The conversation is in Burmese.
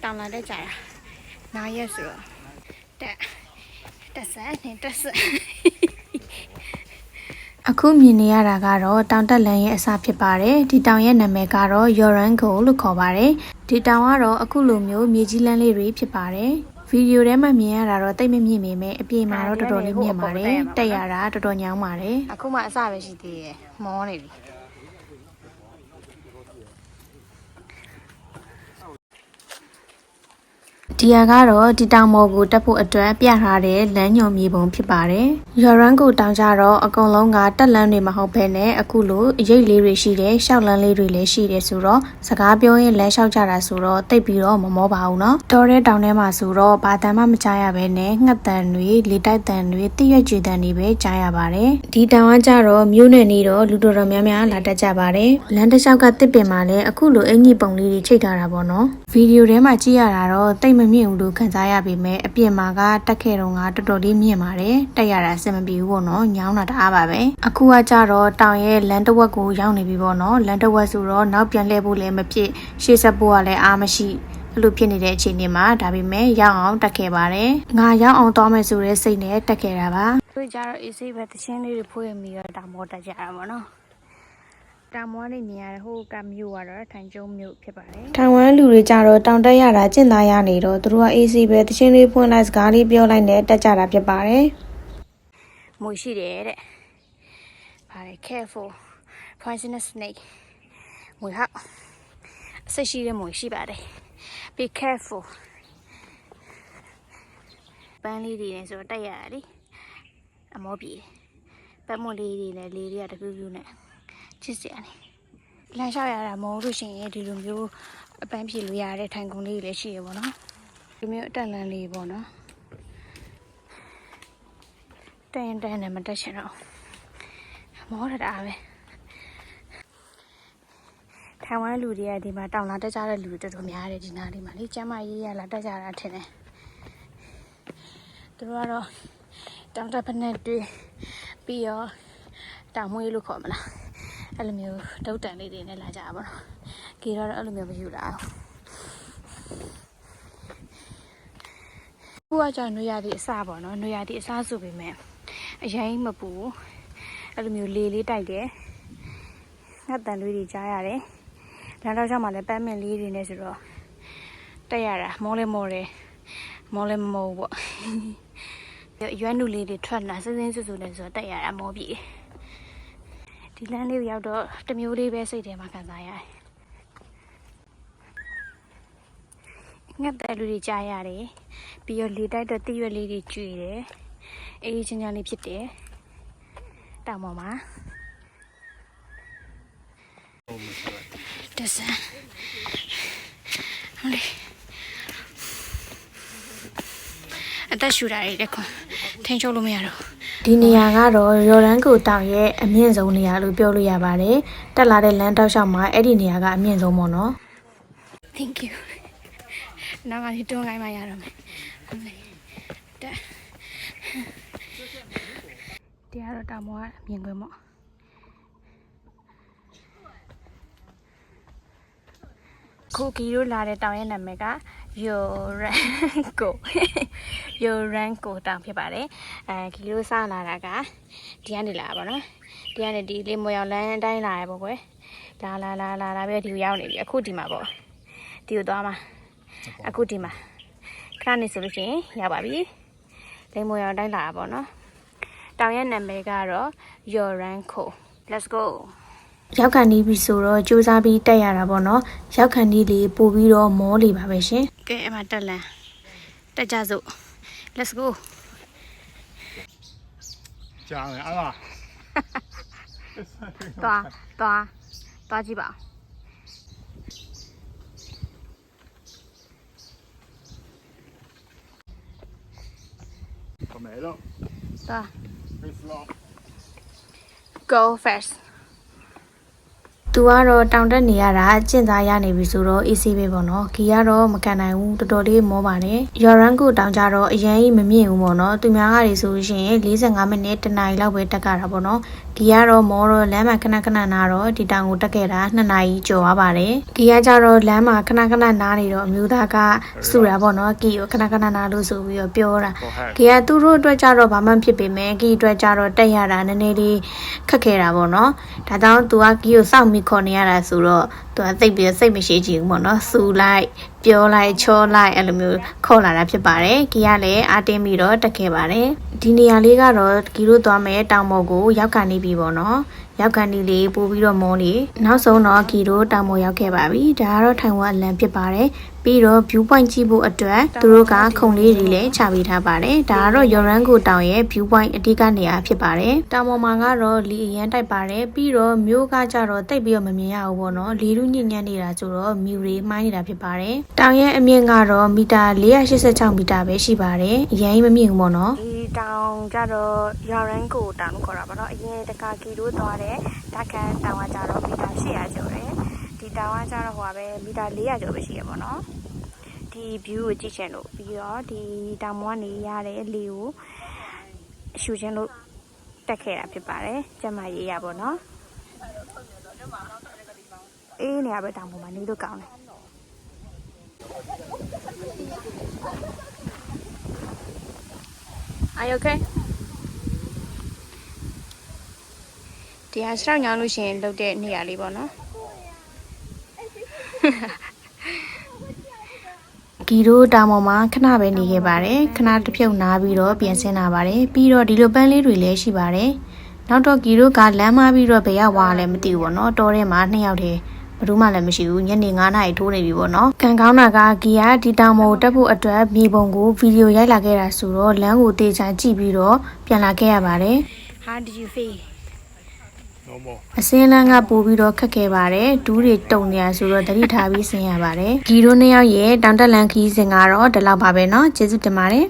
တောင်လာတဲ့ကြာနားရက်ဆိုတော့တက်ဆက်နေတက်ဆက်အခုမြင်နေရတာကတော့တောင်တက်လန်ရဲ့အစဖြစ်ပါတယ်ဒီတောင်ရဲ့နာမည်ကတော့ Yorango လို့ခေါ်ပါတယ်ဒီတောင်ကတော့အခုလိုမျိုးမြေကြီးလန်းလေးတွေဖြစ်ပါတယ်ဗီဒီယိုထဲမှာမြင်ရတာတော့တိတ်မမြင့်ပေမဲ့အပြင်မှာတော့တော်တော်လေးမြင့်ပါတယ်တက်ရတာတော်တော်ညောင်းပါတယ်အခုမှအစပဲရှိသေးတယ်မောနေပြီဒီဟာကတော့ဒီတောင်ပေါ်ကိုတက်ဖို့အတွက်ပြထားတဲ့လမ်းညွန်မြေပုံဖြစ်ပါတယ်။ Yorango တောင်ကြတော့အကုန်လုံးကတက်လမ်းတွေမဟုတ်ဘဲနဲ့အခုလိုအရိပ်လေးတွေရှိတယ်၊ရှောက်လမ်းလေးတွေလည်းရှိတယ်ဆိုတော့စကားပြောရင်လမ်းလျှောက်ကြတာဆိုတော့တိတ်ပြီးတော့မမောပါဘူးနော်။တော်တဲ့တောင်ထဲမှာဆိုတော့ဘာတမ်းမှမကြားရဘဲနဲ့ငှက်တန်တွေ၊လေတိုက်တန်တွေ၊တိရွက်ကြွေတန်တွေပဲကြားရပါတယ်။ဒီတောင်ကကြတော့မြို့နယ်နေတော့လူတော်တော်များများလာတက်ကြပါတယ်။လမ်းတစ်လျှောက်ကတစ်ပင်မှာလည်းအခုလိုအင်ကြီးပုံလေးတွေချိတ်ထားတာပေါ့နော်။ဗီဒီယိုထဲမှာကြည့်ရတာတော့တိတ်မမြင့်ဘူးလို့ခံစားရပေမဲ့အပြင်မှာကတက်ခဲ့တော့ကတော်တော်လေးမြင့်ပါတယ်တက်ရတာအဆင်မပြေဘူးပေါ့နော်ညောင်းတာတအားပါပဲအခုကကြတော့တောင်ရဲ့လမ်းတစ်ဝက်ကိုရောက်နေပြီပေါ့နော်လမ်းတစ်ဝက်ဆိုတော့နောက်ပြန်လှည့်ဖို့လည်းမဖြစ်ရှေ့ဆက်ဖို့ကလည်းအားမရှိအဲ့လိုဖြစ်နေတဲ့အခြေအနေမှာဒါပေမဲ့ရောက်အောင်တက်ခဲ့ပါတယ်ငါရောက်အောင်သွားမယ်ဆိုတဲ့စိတ်နဲ့တက်ခဲ့တာပါတွေ့ကြတော့ AC ပဲတချင်းလေးတွေဖွင့်ပြီးတော့တောင်ပေါ်တက်ကြတာပေါ့နော်တောင်ဝမ်းနေမြင်ရတဲ့ဟိုကမြို့ကတော့ထိုင်ကျုံမြို့ဖြစ်ပါတယ်။ထိုင်ဝမ်လူတွေကြတော့တောင်တက်ရတာကျင့်သားရနေတော့သူတို့က AC ပဲတချင်းလေးဖွင့်လိုက်စကားလေးပြောလိုက်နဲ့တက်ကြတာဖြစ်ပါတယ်။မွေရှိတယ်တဲ့။ပါတယ် careful poisonous snake မွေဟာအဆက်ရှိတဲ့မွေရှိပါတယ်။ be careful ပန်းလေးတွေနဲ့ဆိုတော့တက်ရတာလေ။အမောပြေပတ်မွန်လေးတွေနဲ့လေးတွေကတကူးကူးနဲ့ချစ်စရာနေလမ်းလျှောက်ရတာမဟုတ်လို့ရှိရင်ဒီလိုမျိုးအပန်းဖြေလို့ရတဲ့ထိုင်ကုန်လေးတွေလည်းရှိရပါတော့ဒီမျိုးအတက်လန်းလေးပေါ့နော်တန်နဲ့မတက်ချင်တော့မောရတာပဲထိုင်ဝမ်လူတွေကဒီမှာတောင်လာတက်ကြတဲ့လူတော်တော်များတယ်ဒီနားလေးမှာလေကျမ်းမရေးရလာတက်ကြတာထင်တယ်သူတို့ကတော့တောင်တက်ဖက်နဲ့တွေ့ပြီးတော့တောင်မွေးလို့ခေါ်မလားအဲ့လိုမျိုးတုတ်တန်လေးတွေနဲ့လာကြပါတော့ကေတော့အဲ့လိုမျိုးမယူလာဘူးခုကကြောင့်နွေရသည့်အစပေါ့နော်နွေရသည့်အစဆိုပေမဲ့အရင်မပူအဲ့လိုမျိုးလေလေးတိုက်တယ်ငှက်တန်လေးတွေကြားရတယ်လမ်းတော့ကြောင့်မှလည်းပန်းမင်လေးတွေနဲ့ဆိုတော့တက်ရတာမောလဲမောတယ်မောလဲမမောပေါ့ရွက်နုလေးတွေထွက်လာစင်းစင်းဆူဆူနဲ့ဆိုတော့တက်ရတာမောပြီဒီလမ်းလေးရောက်တော့တမျိုးလေးပဲစိတ်ထဲမှာခံစားရတယ်ငှက်တဲ့လူတွေကြားရတယ်ပြီးတော့လေတိုက်တော့တိရွက်လေးတွေကျွေတယ်အေးချင်းချင်းလေးဖြစ်တယ်တောင်ပေါ်မှာတက်စမ်းဟိုလေအသက်ရှူတာတွေတက်ခွန်ထိန်ချုပ်လို့မရတော့ဒီနေရာကတော့Yorangoတောင်ရဲ့အမြင့်ဆုံးနေရာလို့ပြောလို့ရပါတယ်တက်လာတဲ့လမ်းတောက်လျှောက်မှာအဲ့ဒီနေရာကအမြင့်ဆုံးပေါ့နော် Thank you နောက်ကနေတွန်းခိုင်းမှရတော့မယ်တက်ဒီကတော့တောင်ပေါ်ကမြင်ခွင့်ပေါ့ခုကီရိုလာတဲ့တောင်ရဲ့နာမည်ကYorango တောင်ဖြစ်ပါတယ်ကီရိုစလာတာကဒီကနေလာပါတော့ဒီကနေဒီလေးမွေအောင်လမ်းတိုင်းလာရပေါ့ကွယ်လာပြီးဒီကိုရောက်နေပြီအခုဒီမှာပေါ့ဒီကိုသွားမှာအခုဒီမှာခဏနေဆိုလို့ရှိရင်ရောက်ပါပြီလေးမွေအောင်တိုင်းလာတာပေါ့နော်တောင်ရဲ့နာမည်ကတော့Yorango let's goရောက်ခဏနေပြီဆိုတော့စူးစမ်းပြီးတက်ရတာပေါ့နော်ရောက်ခဏနေလေးပို့ပြီးတော့မောလေးပါပဲရှင်ကဲအမတက်လန်တက်ကြစို့ let's go ကြာတယ်အားလားသွားကြည့်ပါKom mee dan. သွား Rusland. go first သူကတော့တောင်တက်နေရတာအကျင့်သားရနေပြီဆိုတော့ AC ပဲပေါ့နော်ခီကတော့မကန်နိုင်ဘူးတော်တော်လေးမောပါတယ်Yorangoတောင်ကြတော့အရင်ကြီးမမြင့်ဘူးပေါ့နော်သူများကတွေဆိုလို့ရှိရင်45မိနစ်တနာရီလောက်ပဲတက်ကြတာပေါ့နော် ကီကတော့မောတော့လမ်းမှာခဏခဏနာတော့ဒီတောင်ကိုတက်ခဲ့တာ2နာရီကျော်သွားပါတယ်ကီကကြတော့လမ်းမှာခဏခဏနားနေတော့အမျိုးသားကစူတာပေါ့နော်ကီကိုခဏခဏနားလို့ဆိုပြီးတော့ပြောတာကီကသူတို့အတွက်ကြတော့ဘာမှဖြစ်ပေမဲ့ကီအတွက်ကြတော့တက်ရတာနည်းနည်းလေးခက်ခဲတာပေါ့နော်ဒါကြောင့်သူကကီကိုစောင့်ပြီးခေါ်နေရတာဆိုတော့သူကသိပြီးစိတ်မရှိချင်ဘူးပေါ့နော်စူလိုက်ပြောလိုက်ချောလိုက်အဲ့လိုမျိုးခေါ်လာတာဖြစ်ပါတယ်ကီကလည်းအားတင်းပြီးတော့တက်ခဲ့ပါတယ်ဒီနေရာလေးကတော့ကီတို့သွားမယ်တောင်ပေါ်ကိုရောက်ကနေပြီပေါ့နော်ရောက်ကန်ဒီလေးပို့ပြီးတော့မောလေးနောက်ဆုံးတော့ကီတို့တောင်ပေါ်ရောက်ခဲ့ပါပြီဒါကတော့ထိုင်ဝမ်အလံဖြစ်ပါတယ်ပြီးတော့ view point ကြည့်ဖို့အတွက်သူတို့ကခုံလေးတွေလည်းချပေးထားပါတယ်ဒါကတော့ယော်ရန်ကိုတောင်ရဲ့ view point အဓိကနေရာဖြစ်ပါတယ်တောင်ပေါ်မှာကတော့လီအရန်တိုက်ပါတယ်ပြီးတော့မြို့ကကြတော့တိတ်ပြီးတော့မမြင်ရဘူးပေါ့နော်လေလူညဉ့်ညံ့နေတာဆိုတော့မြူတွေမှိုင်းနေတာဖြစ်ပါတယ်တောင်ရဲ့အမြင့်ကတော့မီတာ486မီတာပဲရှိပါတယ်အရင်မမြင့်ဘူးပေါ့နော်ဒီတောင်ကြတော့ယော်ရန်ကိုတောင်လို့ခေါ်တာပေါ့နော်အရင်တခါကီတို့သွားတယ်ဒါကန်တောင်ကကြတော့မီတာ800ကျော်တယ်ဒီတောင်ကကြတော့ဟိုပဲမီတာ400ကျော်ပဲရှိရပါတော့ဒီ view ကိုကြည့်ချင်လို့ပြီးတော့ဒီတောင်ပေါ်ကနေရတဲ့လေကိုရှူချင်လို့တက်ခဲ့တာဖြစ်ပါတယ်ကျမရေးရပါတော့အေးနေရပဲတောင်ပေါ်မှာနေလို့ကောင်းတယ်Are you okay? တရားရှောက်ညောင်းလို့ရှိရင်လုတ်တဲ့နေရာလေးပေါ့နော်ကီတို့တောင်ပေါ်မှာခဏပဲနေခဲ့ပါတယ်ခဏတစ်ဖြုတ်နားပြီးတော့ပြန်ဆင်းလာပါတယ်ပြီးတော့ဒီလိုပန်းလေးတွေလည်းရှိပါတယ်နောက်တော့ကီတို့ကလမ်းမပြီးတော့ဘယ်ရောက်သွားလဲမသိဘူးပေါ့နော်တောထဲမှာ2ယောက်တည်းဘယ်သူမှလည်းမရှိဘူးညနေ9:00နာရီထိုးနေပြီပေါ့နော်ကံကောင်းတာကကီကဒီတောင်ပေါ်တက်ဖို့အတွက်မြေပုံကိုဗီဒီယိုရိုက်လာခဲ့တာဆိုတော့လမ်းကိုတေချာကြည့်ပြီးတော့ပြန်လာခဲ့ရပါတယ် How did you feel No more. အစင်းလန်းကပို့ပြီးတော့ခက်ခဲပါတယ်ဒူးတွေတုံနေရဆိုတော့တတိထားပြီးဆင်းရပါတယ်ဂီရို2ယောက်ရဲ့တောင်တက်လန်ခီးစဉ်ကတော့ဒီလောက်ပါပဲเนาะကျေးဇူးတင်ပါတယ်